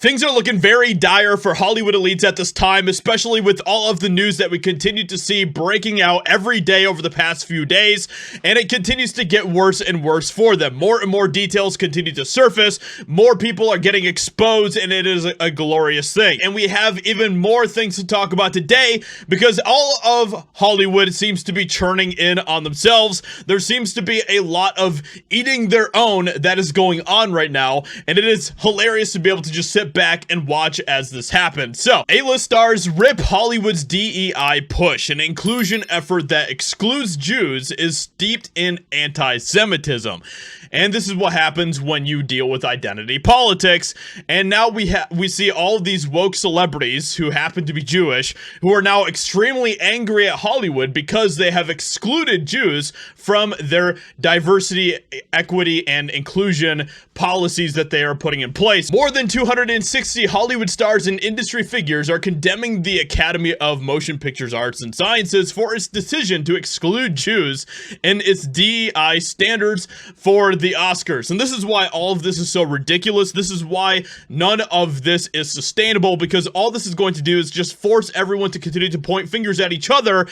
Things are looking very dire for Hollywood elites at this time, especially with all of the news that we continue to see breaking out every day over the past few days, and it continues to get worse and worse for them. More and more details continue to surface, more people are getting exposed, and it is a glorious thing. And we have even more things to talk about today, because all of Hollywood seems to be churning in on themselves. There seems to be a lot of eating their own that is going on right now, and it is hilarious to be able to just sit back and watch as this happens. So, A-list stars rip Hollywood's DEI push. An inclusion effort that excludes Jews is steeped in anti-Semitism. And this is what happens when you deal with identity politics. And now we see all of these woke celebrities who happen to be Jewish, who are now extremely angry at Hollywood because they have excluded Jews from their diversity, equity, and inclusion policies that they are putting in place. More than 260 Hollywood stars and industry figures are condemning the Academy of Motion Pictures Arts and Sciences for its decision to exclude Jews in its DEI standards for the Oscars. And this is why all of this is so ridiculous. This is why none of this is sustainable, because all this is going to do is just force everyone to continue to point fingers at each other.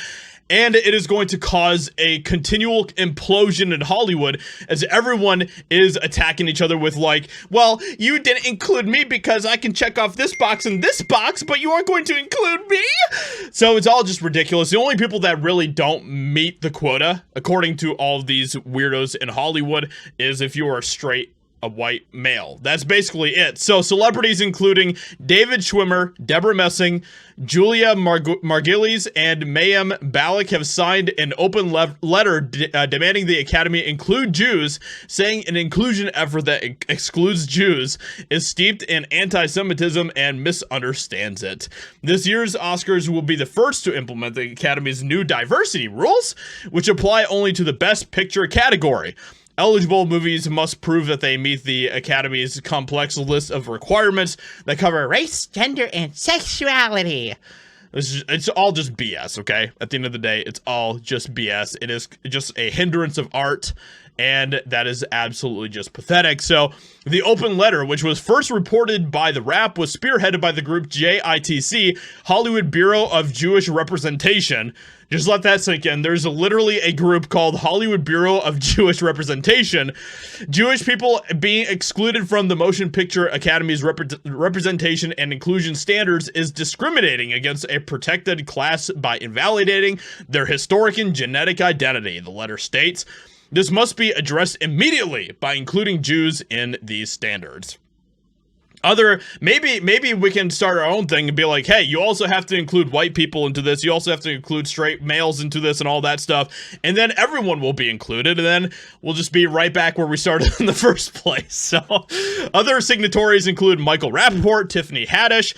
And it is going to cause a continual implosion in Hollywood as everyone is attacking each other with like, well, you didn't include me because I can check off this box and this box, but you aren't going to include me? So it's all just ridiculous. The only people that really don't meet the quota, according to all of these weirdos in Hollywood, is if you are straight, a white male. That's basically it. So celebrities including David Schwimmer, Deborah Messing, Julia Margulies, and Mayim Bialik have signed an open letter demanding the Academy include Jews, saying an inclusion effort that excludes Jews is steeped in anti-Semitism and misunderstands it. This year's Oscars will be the first to implement the Academy's new diversity rules, which apply only to the Best Picture category. Eligible movies must prove that they meet the Academy's complex list of requirements that cover race, gender, and sexuality. It's all just BS, okay? At the end of the day, it's all just BS. It is just a hindrance of art, and that is absolutely just pathetic. So, the open letter, which was first reported by The Wrap, was spearheaded by the group JITC, Hollywood Bureau of Jewish Representation. Just let that sink in. There's literally a group called Hollywood Bureau of Jewish Representation. Jewish people being excluded from the Motion Picture Academy's representation and inclusion standards is discriminating against a protected class by invalidating their historic and genetic identity, the letter states. This must be addressed immediately by including Jews in these standards. Maybe we can start our own thing and be like, hey, you also have to include white people into this. You also have to include straight males into this and all that stuff. And then everyone will be included. And then we'll just be right back where we started in the first place. So other signatories include Michael Rappaport, Tiffany Haddish,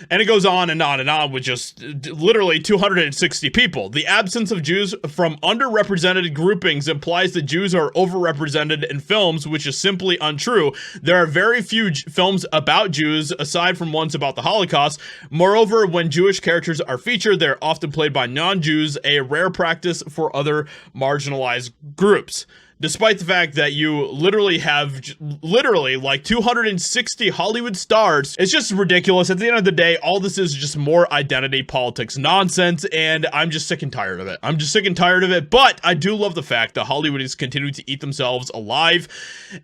and it goes on and on and on with just literally 260 people. The absence of Jews from underrepresented groupings implies that Jews are overrepresented in films, which is simply untrue. There are very few films about Jews, aside from ones about the Holocaust. Moreover, when Jewish characters are featured, they're often played by non-Jews, a rare practice for other marginalized groups. Despite the fact that you literally have like 260 Hollywood stars, it's just ridiculous. At the end of the day, all this is just more identity politics nonsense, and I'm just sick and tired of it. But I do love the fact that Hollywood is continuing to eat themselves alive,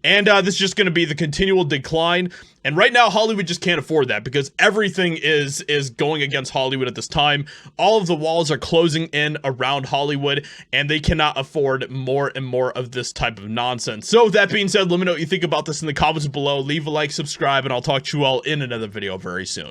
and this is just going to be the continual decline. And right now, Hollywood just can't afford that, because everything is going against Hollywood at this time. All of the walls are closing in around Hollywood, and they cannot afford more and more of this type of nonsense. So with that being said, let me know what you think about this in the comments below. Leave a like, subscribe, and I'll talk to you all in another video very soon.